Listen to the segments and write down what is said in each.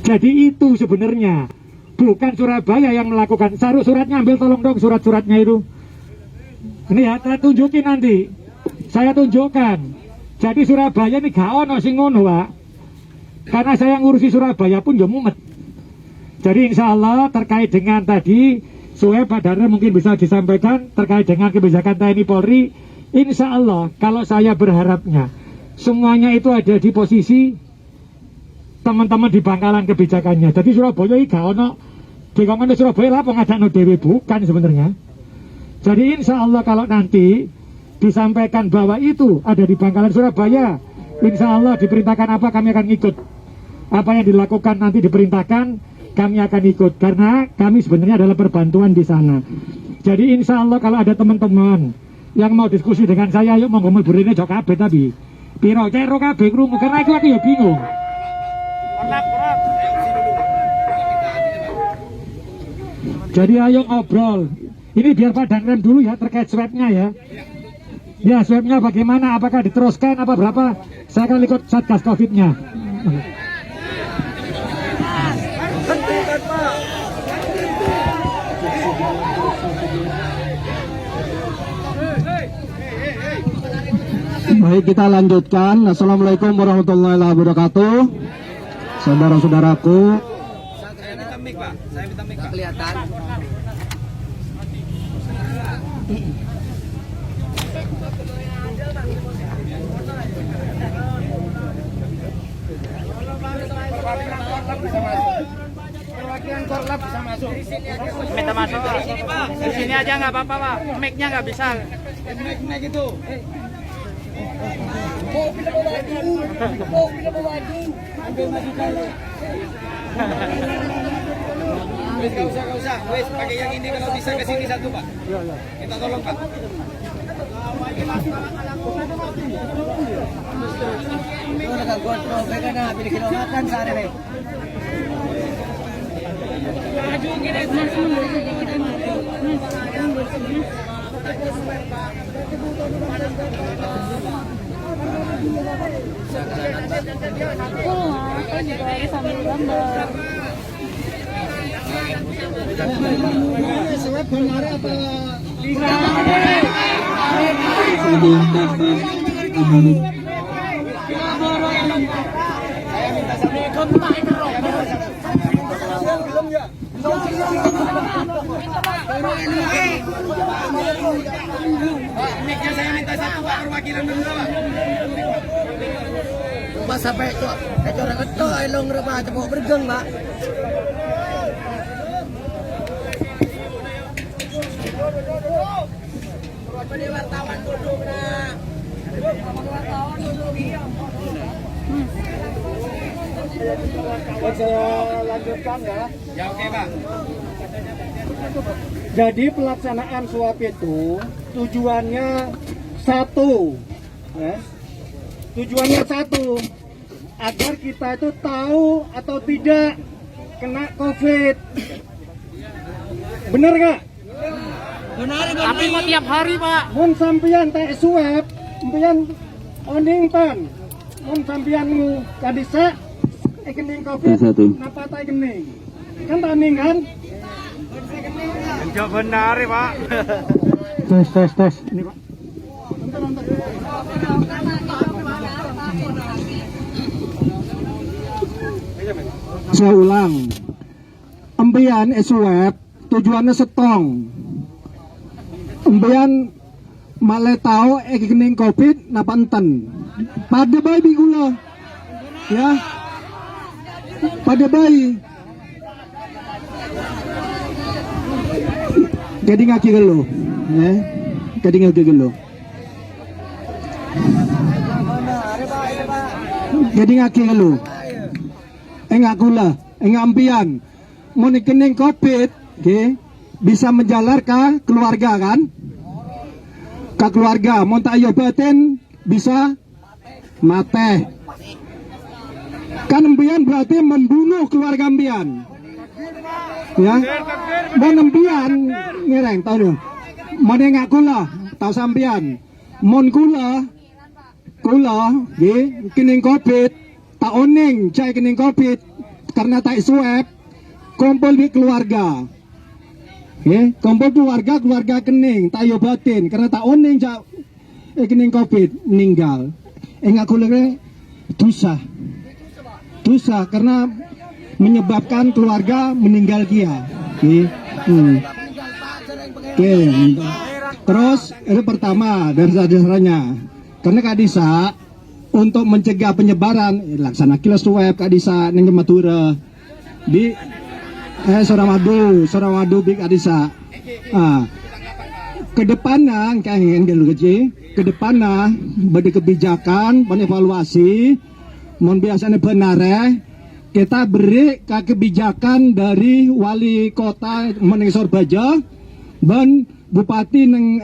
Jadi itu sebenarnya bukan Surabaya yang melakukan. Suratnya ambil tolong dong, surat-suratnya itu. Ini ya, saya tunjukin nanti. Saya tunjukkan. Jadi Surabaya ini gak ono sing ngono, Pak. Karena saya ngurusi Surabaya pun ya mumet. Jadi insya Allah terkait dengan tadi Suheb Pak Darna mungkin bisa disampaikan terkait dengan kebijakan TNI Polri. Insya Allah kalau saya berharapnya semuanya itu ada di posisi teman-teman di bangkalan kebijakannya. Jadi Surabaya ini gak ono di Surabaya lah pengadaan dewe bukan sebenarnya. Jadi insya Allah kalau nanti disampaikan bahwa itu ada di bangkalan Surabaya, insya Allah diperintahkan apa kami akan ikut. Apa yang dilakukan nanti diperintahkan kami akan ikut karena kami sebenarnya adalah perbantuan di sana. Jadi insya Allah kalau ada teman-teman yang mau diskusi dengan saya, yuk monggo mleburine jok kabeh tapi piro cero kabeh krungu karena aku ya bingung. Jadi ayo ngobrol. Ini biar Pak Danrem dulu ya terkait swabnya ya. Ya swabnya bagaimana? Apakah diteruskan apa berapa? Saya akan ikut Satgas Covid-nya. Baik, kita lanjutkan. Assalamualaikum warahmatullahi wabarakatuh. Saudara-saudaraku. Saya minta mic, Pak. Kelihatan. Perwakilan Korlap bisa masuk. Minta masuk. Di sini aja nggak apa-apa, Pak. Mic-nya nggak bisa. Mic itu. Ambil maju kalau. Gak usah. Wes, pakai yang ini kalau bisa ke sini satu, Pak. Kita tolong, Pak. Sambil gambar. Mic-nya saya minta satu, Pak, perwakilan dulu, Pak. Mas sampai itu orang itu elong rumah tepuk bergeng, Pak. Wartawan duduk, nah. Wartawan duduk. Saya lanjutkan ya. Ya oke, Pak. Jadi pelaksanaan swab itu tujuannya satu, ya. Tujuannya satu, agar kita itu tahu atau tidak kena COVID. Bener nggak? Benar, Tapi mau tiap hari, Pak. Mun sampeyan tes swab, sampeyan onington. Mun sampeyan kadisa kening COVID, napa ta kening? Kan taning kan? Jawab benar, Pak. Tes. Ini, Pak. Saya ulang. Empian swab tujuannya setong. Empian male tahu kening COVID napa enten. Pada bayi gula. Ya. Pada bayi. Jadi ngaki gelo. Ya. Jadi ngaki gelo. Jadi ngaki gelo. Enggak gula, enggak ampian. Mau kening COVID, okay, bisa menjalar ke keluarga kan? Ke keluarga, mau tak obatin bisa mate. Kan ampian berarti membunuh keluarga ampian. Ya, mau ampian ngereng tahu dong. Mau enggak gula, tahu sampian. Mau gula, okay, kening COVID. Tak oning cai kening COVID karena tak swab kumpul di keluarga. Kumpul keluarga kening tak obatin karena tak oning jak kening covid meninggal. Aku lagi dosa karena menyebabkan keluarga meninggal dia. Terus itu pertama dari dasarnya karena Kak Disa untuk mencegah penyebaran laksana kila swab Kak Disa neng Madura di Suramadu Big Kak Disa. Kedepannya kayak ingin dulu kecil kedepannya bagi kebijakan evaluasi mohon biasanya benar kita beri kebijakan dari wali kota Meningsor Baja dan Bupati neng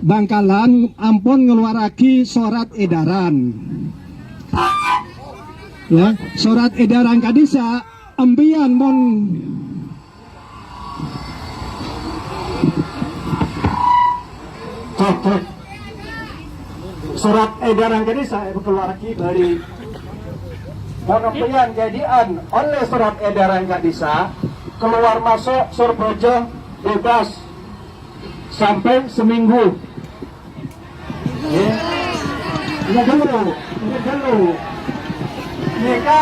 Bangkalan ampun ngeluaraki surat edaran. Ya, surat edaran Kadisa ambian mon surat edaran Kadisa keluaraki dari pengambilan jadian oleh surat edaran Kadisa keluar masuk Surabaya bebas sampai seminggu. Ini dulu. Mereka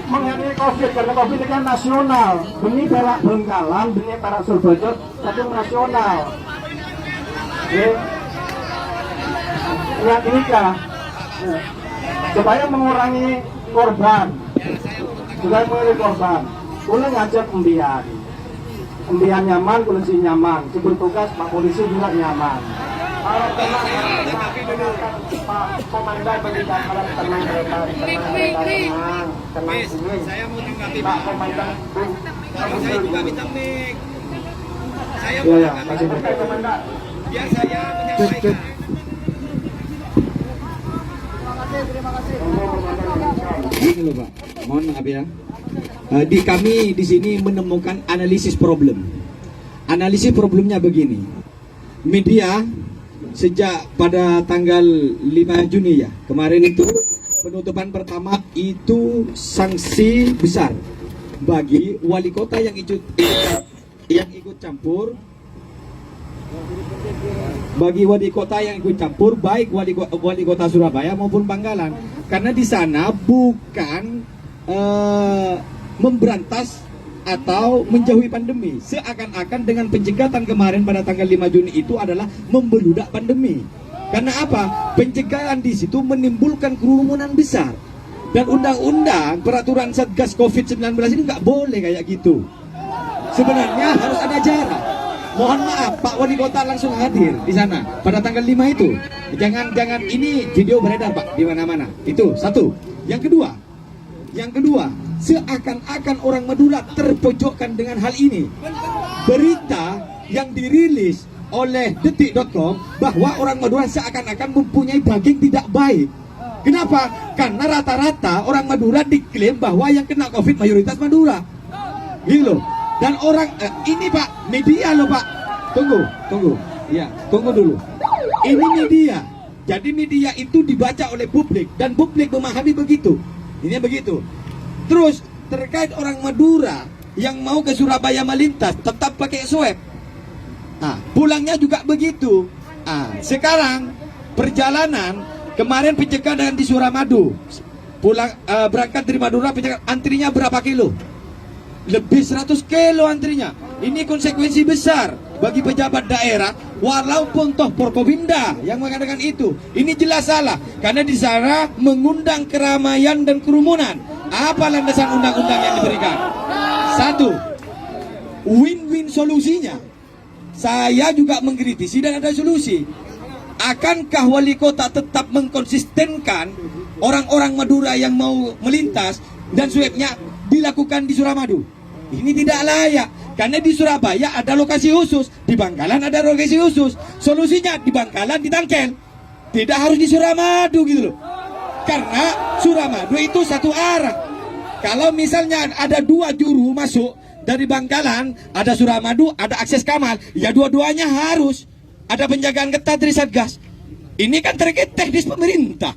mengenai COVID karena COVID ini kan nasional. Demi perak Bengkalan, demi perak Surabaya, tapi nasional. Yang ini kah? Supaya mengurangi korban, boleh ngajak undian nyaman, polisi nyaman, sebelum tugas Pak Polisi juga nyaman. Kalau Pak Komandan berikan alat tenang, Saya mau tanggapi Pak Komandan. Saya juga minta mic. Saya mau Ya, tanggapi. Pak Komandan. Biar saya menyampaikan. Ini loh Pak, mohon maaf ya. Kami di sini menemukan analisis problem. Analisis problemnya begini. Media sejak pada tanggal 5 Juni ya, kemarin itu penutupan pertama itu sanksi besar bagi wali kota yang ikut campur. Bagi wali kota yang ikut campur, baik wali kota Surabaya maupun Bangkalan, karena di sana bukan memberantas atau menjauhi pandemi. Seakan-akan dengan pencegahan kemarin pada tanggal 5 Juni itu adalah membeludak pandemi. Karena apa? Pencegahan di situ menimbulkan kerumunan besar. Dan undang-undang peraturan Satgas COVID-19 ini nggak boleh kayak gitu. Sebenarnya harus ada jarak. Mohon maaf, Pak Wali Kota langsung hadir di sana pada tanggal 5 itu. Jangan ini video beredar Pak di mana-mana. Itu satu. Yang kedua, seakan-akan orang Madura terpojokkan dengan hal ini. Berita yang dirilis oleh detik.com bahwa orang Madura seakan-akan mempunyai daging tidak baik. Kenapa? Karena rata-rata orang Madura diklaim bahwa yang kena COVID mayoritas Madura. Gitu. Dan orang ini Pak, media loh Pak. Tunggu. Ya, tunggu dulu. Ini media. Jadi media itu dibaca oleh publik dan publik memahami begitu. Ini begitu. Terus terkait orang Madura yang mau ke Surabaya melintas tetap pakai swab. Pulangnya juga begitu. Sekarang perjalanan kemarin pencegahan di Suramadu. Pulang berangkat dari Madura antrinya berapa kilo? Lebih 100 kilo antrinya. Ini konsekuensi besar bagi pejabat daerah, walaupun toh Forkopimda yang mengatakan itu. Ini jelas salah karena di sana mengundang keramaian dan kerumunan. Apa landasan undang-undang yang diberikan? Satu, win-win solusinya. Saya juga mengkritisi dan ada solusi. Akankah wali kota tetap mengkonsistenkan orang-orang Madura yang mau melintas dan swabnya dilakukan di Suramadu? Ini tidak layak. Karena di Surabaya ada lokasi khusus, di Bangkalan ada lokasi khusus. Solusinya di Bangkalan ditangkel. Tidak harus di Suramadu gitu loh. Karena Suramadu itu satu arah. Kalau misalnya ada dua juru masuk dari Bangkalan, ada Suramadu, ada akses Kamal, ya dua-duanya harus ada penjagaan ketat dari Satgas. Ini kan terkait teknis pemerintah.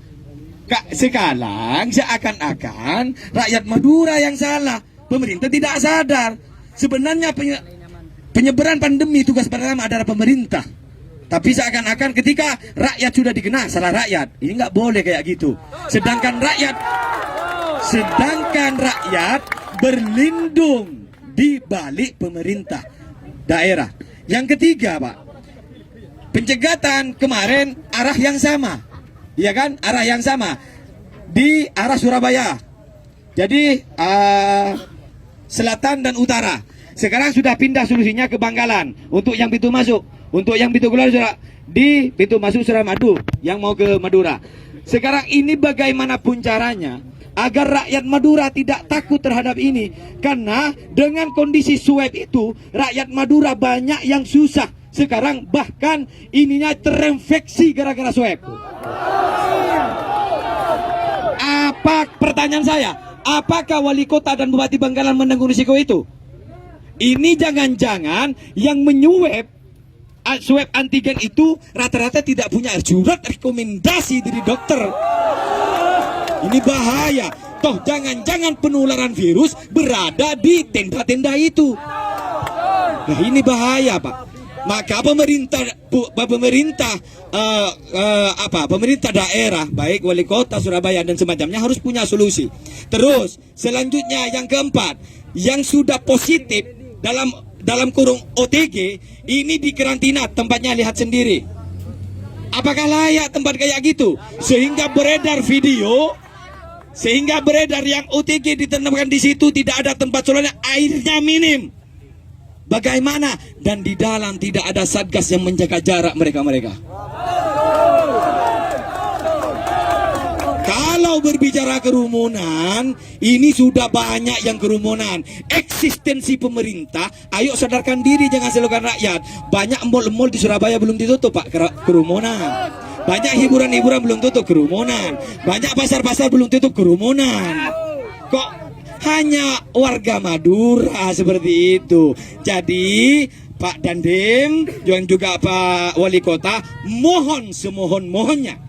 Sekarang seakan-akan rakyat Madura yang salah. Pemerintah tidak sadar. Sebenarnya penyebaran pandemi tugas pertama adalah pemerintah. Tapi seakan-akan ketika rakyat sudah dikena, salah rakyat. Ini nggak boleh kayak gitu. Sedangkan rakyat berlindung di balik pemerintah daerah. Yang ketiga, Pak, pencegatan kemarin arah yang sama, ya kan? Arah yang sama di arah Surabaya. Jadi selatan dan utara. Sekarang sudah pindah solusinya ke Bangkalan untuk yang pintu masuk, untuk yang pintu keluar di pintu masuk Suramadu yang mau ke Madura. Sekarang ini bagaimanapun caranya agar rakyat Madura tidak takut terhadap ini, karena dengan kondisi swab itu rakyat Madura banyak yang susah. Sekarang bahkan ininya terinfeksi gara-gara swab. Pertanyaan saya, apakah wali kota dan bupati Bangkalan menanggung risiko itu? Ini jangan-jangan yang menyuap swab antigen itu rata-rata tidak punya surat rekomendasi dari dokter. Ini bahaya. Toh jangan-jangan penularan virus berada di tenda-tenda itu. Nah ini bahaya, Pak. Maka pemerintah daerah, baik wali kota Surabaya dan semacamnya harus punya solusi. Terus selanjutnya yang keempat, yang sudah positif dalam kurung OTG ini dikarantina, tempatnya lihat sendiri. Apakah layak tempat kayak gitu? Sehingga beredar video, yang OTG ditempatkan di situ tidak ada tempat sholatnya, airnya minim. Bagaimana? Dan di dalam tidak ada satgas yang menjaga jarak mereka-mereka. Kalau berbicara kerumunan, ini sudah banyak yang kerumunan. Eksistensi pemerintah, ayo sadarkan diri, jangan salahkan rakyat. Banyak mall-mall di Surabaya belum ditutup, Pak, kerumunan. Banyak hiburan-hiburan belum tutup, kerumunan. Banyak pasar-pasar belum tutup, kerumunan. Kok hanya warga Madura seperti itu? Jadi Pak Dandim dan juga Pak Wali Kota mohon semohon-mohonnya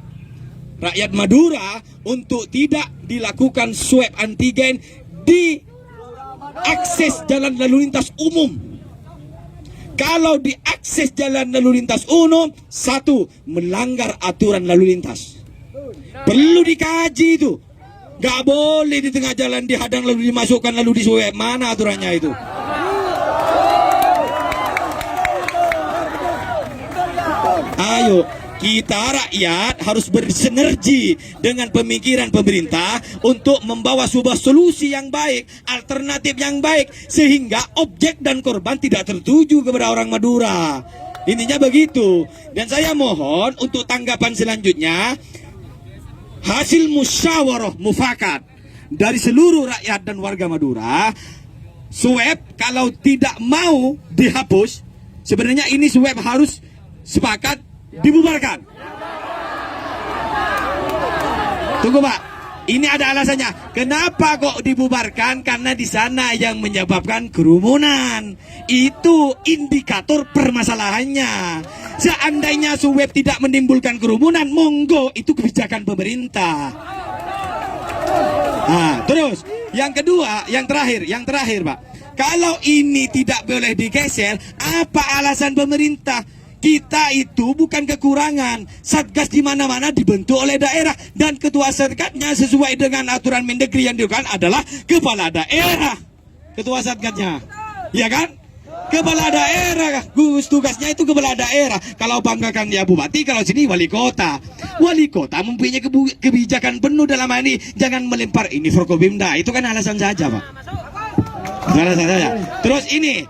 rakyat Madura untuk tidak dilakukan swab antigen di akses jalan lalu lintas umum. Kalau di akses jalan lalu lintas umum, satu, melanggar aturan lalu lintas. Perlu dikaji itu. Gak boleh di tengah jalan dihadang lalu dimasukkan lalu disuap. Mana aturannya itu? Ayo, kita rakyat harus bersinergi dengan pemikiran pemerintah untuk membawa sebuah solusi yang baik, alternatif yang baik, sehingga objek dan korban tidak tertuju kepada orang Madura. Intinya begitu. Dan saya mohon untuk tanggapan selanjutnya, hasil musyawarah mufakat dari seluruh rakyat dan warga Madura, swab kalau tidak mau dihapus, sebenarnya ini swab harus sepakat dibubarkan. Tunggu, Pak, ini ada alasannya. Kenapa kok dibubarkan? Karena di sana yang menyebabkan kerumunan. Itu indikator permasalahannya. Seandainya swab tidak menimbulkan kerumunan, monggo, itu kebijakan pemerintah. Nah, terus yang kedua, yang terakhir, Pak. Kalau ini tidak boleh digeser, apa alasan pemerintah? Kita itu bukan kekurangan. Satgas di mana-mana dibentuk oleh daerah, dan ketua satgasnya sesuai dengan aturan Mendagri yang dilakukan adalah kepala daerah. Ketua satgasnya, ya kan? Kepala daerah, tugasnya itu kepala daerah. Kalau banggakan dia bupati, kalau sini wali kota. Wali kota mempunyai kebijakan penuh dalam hal ini. Jangan melempar ini Forkopimda. Itu kan alasan saja, Pak. Alasan saja. Terus ini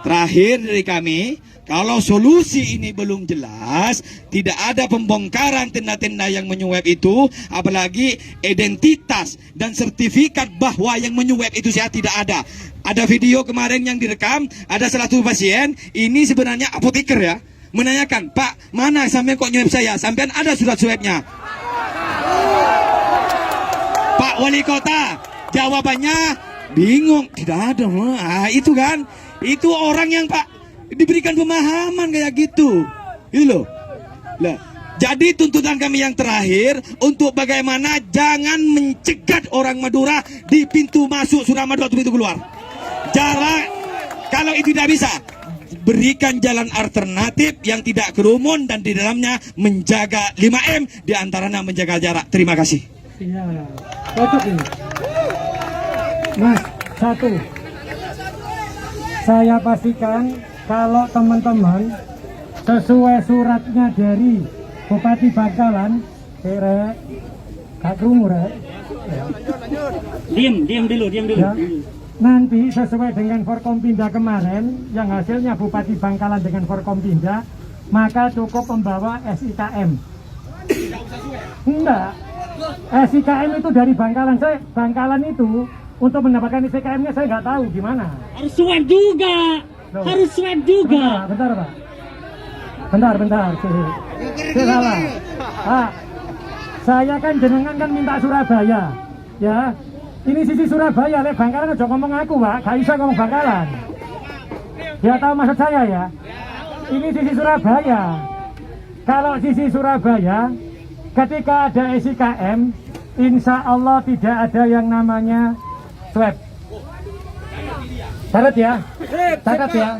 terakhir dari kami, kalau solusi ini belum jelas, tidak ada pembongkaran tenda-tenda yang menyuap itu, apalagi identitas dan sertifikat bahwa yang menyuap itu saya tidak ada. Ada video kemarin yang direkam, ada salah satu pasien, ini sebenarnya apoteker ya, menanyakan, Pak, mana sampean kok nyuap saya? Sampean ada surat swabnya? Pak Wali Kota, jawabannya bingung, tidak ada. Itu kan, itu orang yang Pak diberikan pemahaman kayak gitu, gitu loh. Lah, Jadi tuntutan kami yang terakhir untuk bagaimana jangan mencegat orang Madura di pintu masuk Suramadu atau pintu keluar. Jarak, kalau itu tidak bisa, berikan jalan alternatif yang tidak kerumun dan di dalamnya menjaga 5M, di antaranya menjaga jarak. Terima kasih. Iya, cocok ini. Mas, satu. Saya pastikan kalau teman-teman sesuai suratnya dari Bupati Bangkalan, Kak Krungu, Diam dulu. ya, nanti sesuai dengan Forkompinda kemarin yang hasilnya Bupati Bangkalan dengan Forkompinda, maka cukup membawa SIKM. Enggak, SIKM itu dari Bangkalan. Bangkalan itu untuk mendapatkan SIKM-nya saya nggak tahu gimana. Harus swab juga. Loh. Harus swab juga. Bentar Pak. Bentar. Salah. Pak, saya kan jenengan kan minta Surabaya, ya. Ini sisi Surabaya, lek Bangkalan aja ngomong aku, Pak. Gak bisa ngomong Bangkalan. Ya tahu maksud saya ya. Ini sisi Surabaya. Kalau sisi Surabaya, ketika ada SIKM, insya Allah tidak ada yang namanya swab. Catat ya. Catat ya.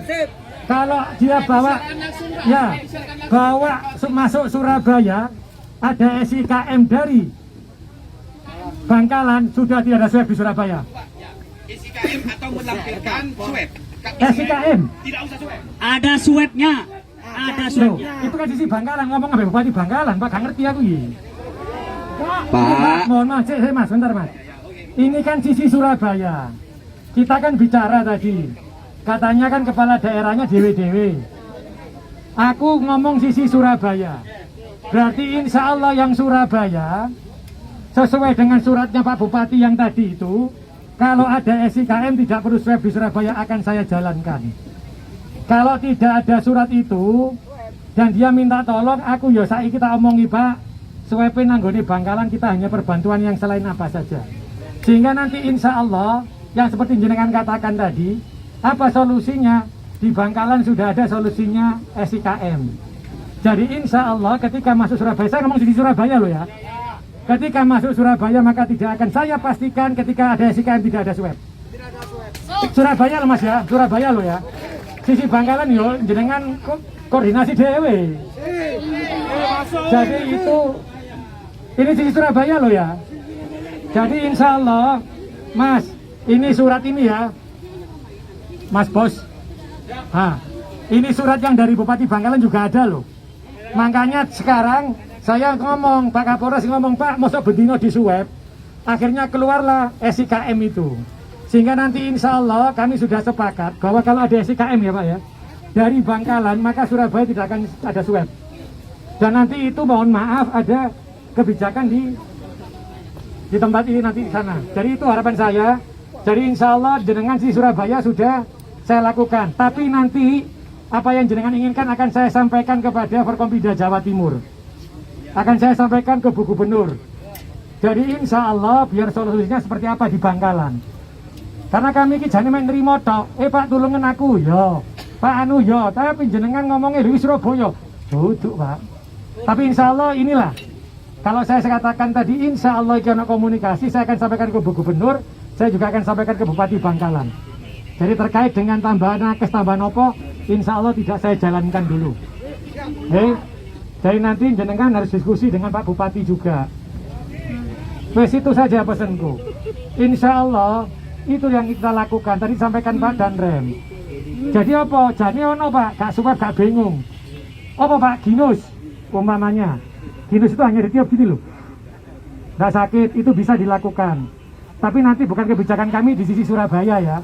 Kalau dia bawa masuk Surabaya, ada SIKM dari Bangkalan, sudah tidak ada swab di Surabaya. SIKM atau melampirkan swab. SIKM Tidak usah swab. Ada swabnya. Ada Loh, swabnya. itu kan sisi Bangkalan, ngomong sama Bupati Bangkalan, Pak, gak ngerti aku ini. Pak. Mohon maaf, Mas, bentar Mas. Ini kan sisi Surabaya. Kita kan bicara tadi. Katanya kan kepala daerahnya dewe-dewe. Aku ngomong sisi Surabaya. Berarti insya Allah yang Surabaya, sesuai dengan suratnya Pak Bupati yang tadi itu, kalau ada SIKM tidak perlu swab di Surabaya akan saya jalankan. Kalau tidak ada surat itu dan dia minta tolong, aku ya saiki kita omongi Pak, swabin nanggone Bangkalan kita hanya perbantuan yang selain apa saja. Sehingga nanti insya Allah yang seperti jenengan katakan tadi, apa solusinya? Di Bangkalan sudah ada solusinya SIKM. Jadi insya Allah ketika masuk Surabaya, saya ngomong di Surabaya loh ya. Ketika masuk Surabaya maka tidak akan saya pastikan ketika ada SIKM tidak ada swab. Surabaya loh Mas ya, Surabaya loh ya. Sisi Bangkalan yo jenengan koordinasi dewe. Jadi ini sisi Surabaya loh ya. Jadi insya Allah Mas, ini surat ini ya Mas Bos. Ini surat yang dari Bupati Bangkalan juga ada loh. Makanya sekarang saya ngomong, Pak Kapolres ngomong, Pak, masa bedino di swab. Akhirnya keluarlah SIKM itu. Sehingga nanti insya Allah kami sudah sepakat bahwa kalau ada SIKM ya Pak ya, dari Bangkalan maka Surabaya tidak akan ada swab. Dan nanti itu mohon maaf ada kebijakan di tempat ini nanti di sana. Jadi itu harapan saya. Jadi insya Allah jenengan di Surabaya sudah saya lakukan. Tapi nanti apa yang jenengan inginkan akan saya sampaikan kepada Forkompinda Jawa Timur. Akan saya sampaikan ke Bu Gubernur. Jadi insya Allah biar solusinya seperti apa di Bangkalan. Karena kami ki jane mek nrimo tok. Pak tulungan aku ya. Pak anu ya, tapi jenengan ngomongnya di Surabaya. Duduk Pak. Tapi insya Allah inilah. Kalau saya katakan tadi insya Allah karena komunikasi saya akan sampaikan ke Bu Gubernur. Saya juga akan sampaikan ke Bupati Bangkalan. Jadi terkait dengan tambahan nakes, tambahan opo, insya Allah tidak saya jalankan dulu. Jadi nanti jenengan harus diskusi dengan Pak Bupati juga. Wes itu saja pesanku. Insya Allah itu yang kita lakukan. Tadi sampaikan Pak Danrem. Jadi apa? Jadi ono Pak, gak suka gak bingung. Apa Pak Ginus umpamanya? Ginus itu hanya ditiup gini loh. Gak sakit, itu bisa dilakukan. Tapi nanti bukan kebijakan kami di sisi Surabaya ya.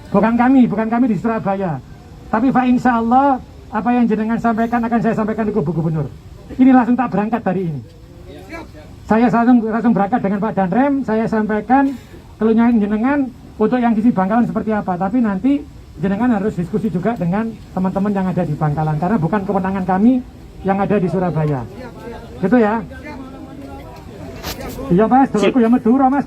Bukan kami di Surabaya. Tapi Pak insya Allah apa yang jenengan sampaikan akan saya sampaikan ke Bu Gubernur. Ini langsung tak berangkat hari ini. Saya langsung berangkat dengan Pak Danrem. Saya sampaikan keluhnya jenengan untuk yang sisi Bangkalan seperti apa. Tapi nanti jenengan harus diskusi juga dengan teman-teman yang ada di Bangkalan. Karena bukan kewenangan kami yang ada di Surabaya. Gitu ya. Iya Mas, aku ya Madura Mas.